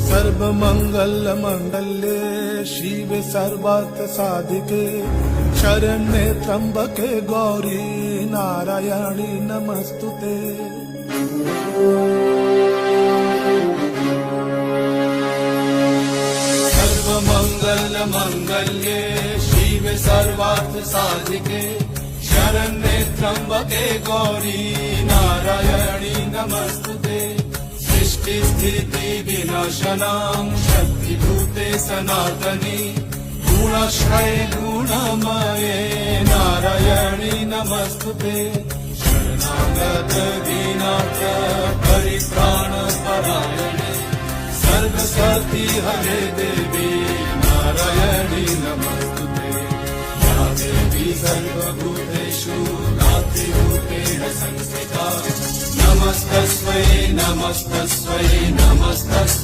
सर्वमंगल मंगल्ये शिवे सर्वार्थ साधिके शरण्ये त्र्यंबके गौरी नारायणी नमस्तुते। सर्वमंगल मंगल्ये शिवे सर्वार्थ साधिके शरण्ये त्र्यंबके गौरी नारायणी नमस्तुते। सृष्टि स्थिति विनाशनां शक्तिभूते सनातनी गुणाश्रये गुणमये नारायणी नमस्तुते। शरणागत दीनार्थ परित्राण परायणे सर्वसती हरे देवी नारायणी नमस्तुते। या देवी सर्वभूतेषु नातिरूपेण संस्थिता नमस्तस्मै नमस्तस्मै नमस्तस्मै।